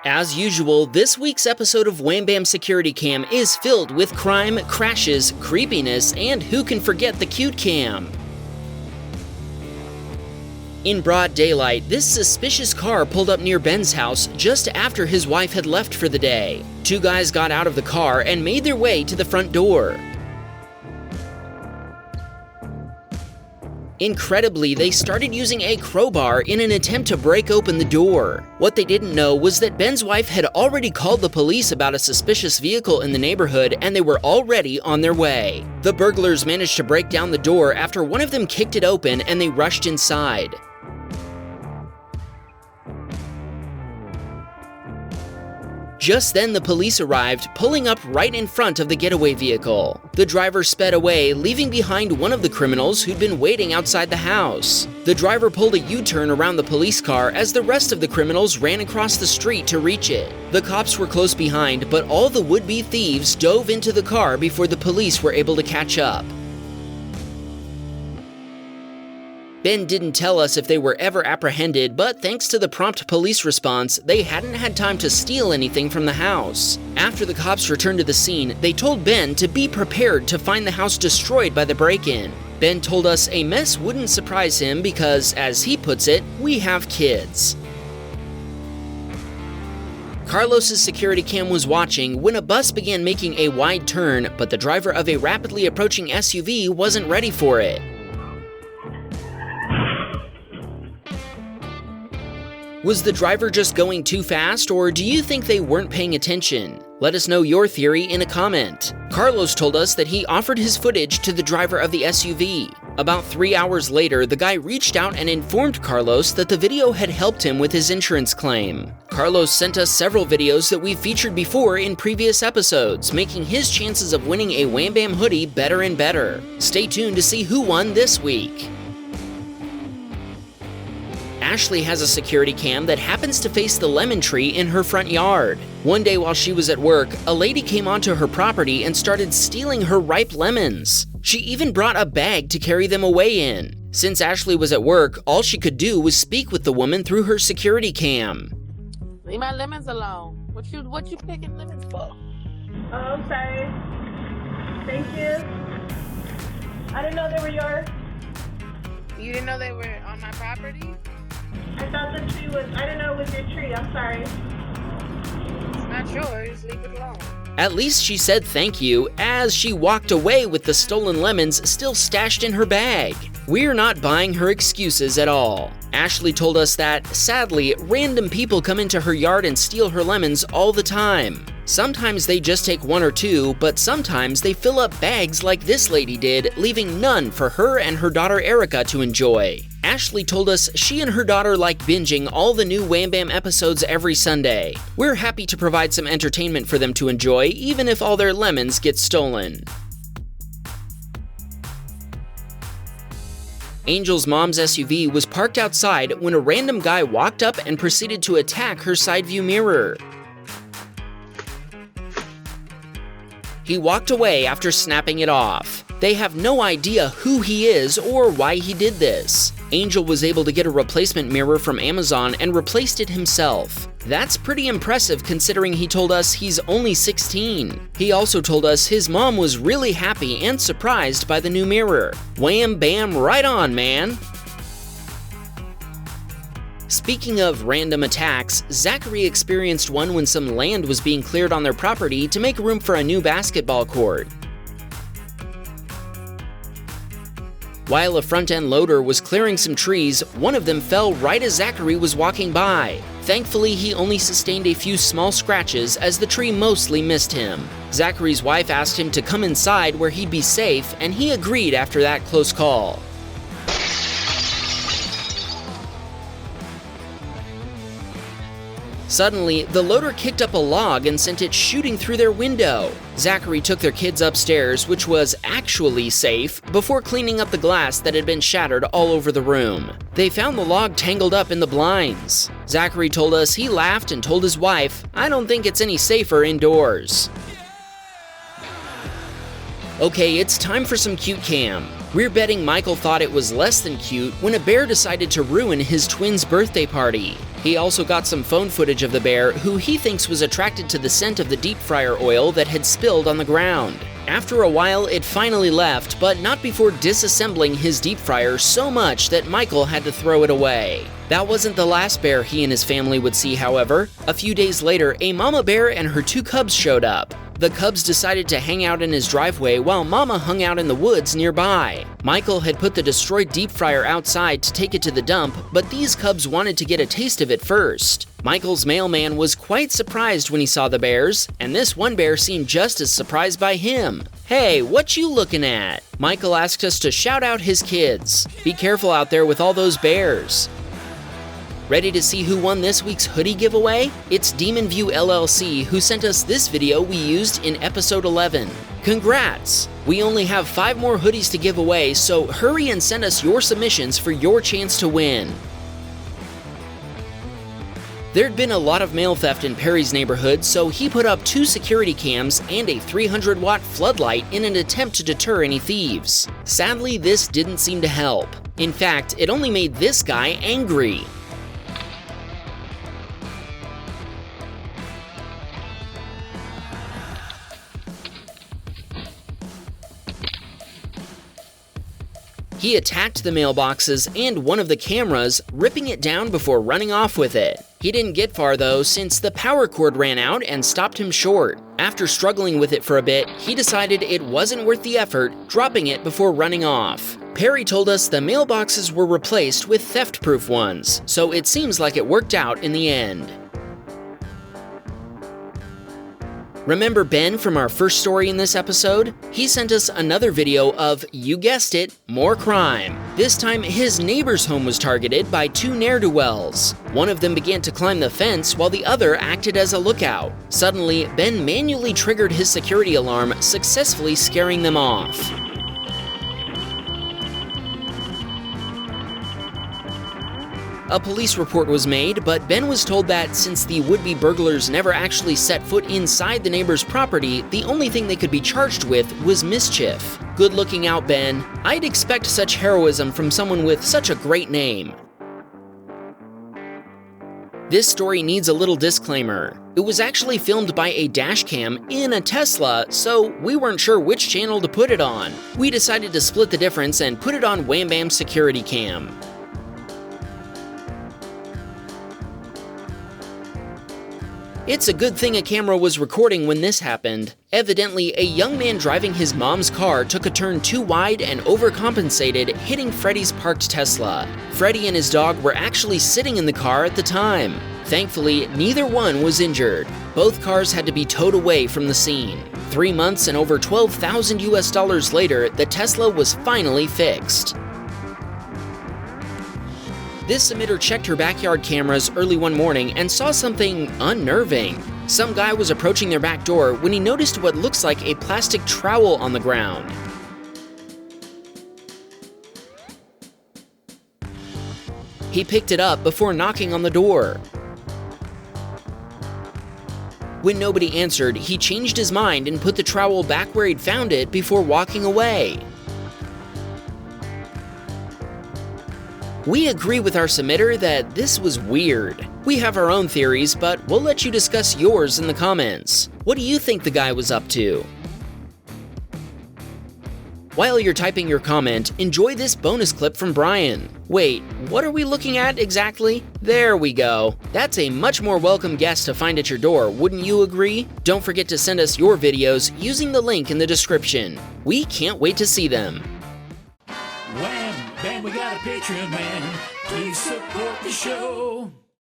As usual, this week's episode of Wham Baam Securitycam is filled with crime, crashes, creepiness, and who can forget the cute cam? In broad daylight, this suspicious car pulled up near Ben's house just after his wife had left for the day. Two guys got out of the car and made their way to the front door. Incredibly, they started using a crowbar in an attempt to break open the door. What they didn't know was that Ben's wife had already called the police about a suspicious vehicle in the neighborhood, and they were already on their way. The burglars managed to break down the door after one of them kicked it open and they rushed inside. Just then, the police arrived, pulling up right in front of the getaway vehicle. The driver sped away, leaving behind one of the criminals who'd been waiting outside the house. The driver pulled a U-turn around the police car as the rest of the criminals ran across the street to reach it. The cops were close behind, but all the would-be thieves dove into the car before the police were able to catch up. Ben didn't tell us if they were ever apprehended, but thanks to the prompt police response, they hadn't had time to steal anything from the house. After the cops returned to the scene, they told Ben to be prepared to find the house destroyed by the break-in. Ben told us a mess wouldn't surprise him because, as he puts it, we have kids. Carlos's security cam was watching when a bus began making a wide turn, but the driver of a rapidly approaching SUV wasn't ready for it. Was the driver just going too fast, or do you think they weren't paying attention? Let us know your theory in a comment. Carlos told us that he offered his footage to the driver of the SUV. About 3 hours later, the guy reached out and informed Carlos that the video had helped him with his insurance claim. Carlos sent us several videos that we've featured before in previous episodes, making his chances of winning a Wham Bam hoodie better and better. Stay tuned to see who won this week. Ashley has a security cam that happens to face the lemon tree in her front yard. One day while she was at work, a lady came onto her property and started stealing her ripe lemons. She even brought a bag to carry them away in. Since Ashley was at work, all she could do was speak with the woman through her security cam. Leave my lemons alone. What you picking lemons for? Oh, I'm sorry. Thank you. I didn't know they were yours. You didn't know they were on my property? I thought the tree was, I didn't know it was your tree, I'm sorry. It's not yours, leave it alone. At least she said thank you as she walked away with the stolen lemons still stashed in her bag. We're not buying her excuses at all. Ashley told us that, sadly, random people come into her yard and steal her lemons all the time. Sometimes they just take one or two, but sometimes they fill up bags like this lady did, leaving none for her and her daughter Erica to enjoy. Ashley told us she and her daughter like binging all the new Wham Bam episodes every Sunday. We're happy to provide some entertainment for them to enjoy, even if all their lemons get stolen. Angel's mom's SUV was parked outside when a random guy walked up and proceeded to attack her side view mirror. He walked away after snapping it off. They have no idea who he is or why he did this. Angel was able to get a replacement mirror from Amazon and replaced it himself. That's pretty impressive considering he told us he's only 16. He also told us his mom was really happy and surprised by the new mirror. Wham bam, right on, man! Speaking of random attacks, Zachary experienced one when some land was being cleared on their property to make room for a new basketball court. While a front-end loader was clearing some trees, one of them fell right as Zachary was walking by. Thankfully, he only sustained a few small scratches as the tree mostly missed him. Zachary's wife asked him to come inside where he'd be safe, and he agreed after that close call. Suddenly, the loader kicked up a log and sent it shooting through their window. Zachary took their kids upstairs, which was actually safe, before cleaning up the glass that had been shattered all over the room. They found the log tangled up in the blinds. Zachary told us he laughed and told his wife, "I don't think it's any safer indoors." Okay, it's time for some cute cam. We're betting Michael thought it was less than cute when a bear decided to ruin his twin's birthday party. He also got some phone footage of the bear, who he thinks was attracted to the scent of the deep fryer oil that had spilled on the ground. After a while, it finally left, but not before disassembling his deep fryer so much that Michael had to throw it away. That wasn't the last bear he and his family would see, however. A few days later, a mama bear and her 2 cubs showed up. The cubs decided to hang out in his driveway while Mama hung out in the woods nearby. Michael had put the destroyed deep fryer outside to take it to the dump, but these cubs wanted to get a taste of it first. Michael's mailman was quite surprised when he saw the bears, and this one bear seemed just as surprised by him. "Hey, what you looking at?" Michael asked us to shout out his kids. Be careful out there with all those bears. Ready to see who won this week's hoodie giveaway? It's Demon View LLC who sent us this video we used in episode 11. Congrats! We only have 5 more hoodies to give away, so hurry and send us your submissions for your chance to win. There'd been a lot of mail theft in Perry's neighborhood, so he put up 2 security cams and a 300-watt floodlight in an attempt to deter any thieves. Sadly, this didn't seem to help. In fact, it only made this guy angry. He attacked the mailboxes and one of the cameras, ripping it down before running off with it. He didn't get far though, since the power cord ran out and stopped him short. After struggling with it for a bit, he decided it wasn't worth the effort, dropping it before running off. Perry told us the mailboxes were replaced with theft-proof ones, so it seems like it worked out in the end. Remember Ben from our first story in this episode? He sent us another video of, you guessed it, more crime. This time, his neighbor's home was targeted by 2 ne'er-do-wells. One of them began to climb the fence while the other acted as a lookout. Suddenly, Ben manually triggered his security alarm, successfully scaring them off. A police report was made, but Ben was told that since the would-be burglars never actually set foot inside the neighbor's property, the only thing they could be charged with was mischief. Good looking out, Ben. I'd expect such heroism from someone with such a great name. This story needs a little disclaimer. It was actually filmed by a dash cam in a Tesla, so we weren't sure which channel to put it on. We decided to split the difference and put it on Wham Baam Securitycam. It's a good thing a camera was recording when this happened. Evidently, a young man driving his mom's car took a turn too wide and overcompensated, hitting Freddy's parked Tesla. Freddy and his dog were actually sitting in the car at the time. Thankfully, neither one was injured. Both cars had to be towed away from the scene. 3 months and over $12,000 later, the Tesla was finally fixed. This submitter checked her backyard cameras early one morning and saw something unnerving. Some guy was approaching their back door when he noticed what looks like a plastic trowel on the ground. He picked it up before knocking on the door. When nobody answered, he changed his mind and put the trowel back where he'd found it before walking away. We agree with our submitter that this was weird. We have our own theories, but we'll let you discuss yours in the comments. What do you think the guy was up to? While you're typing your comment, enjoy this bonus clip from Brian. Wait, what are we looking at exactly? There we go. That's a much more welcome guest to find at your door, wouldn't you agree? Don't forget to send us your videos using the link in the description. We can't wait to see them. Wham Bam, we got a Patreon, man. Please support the show.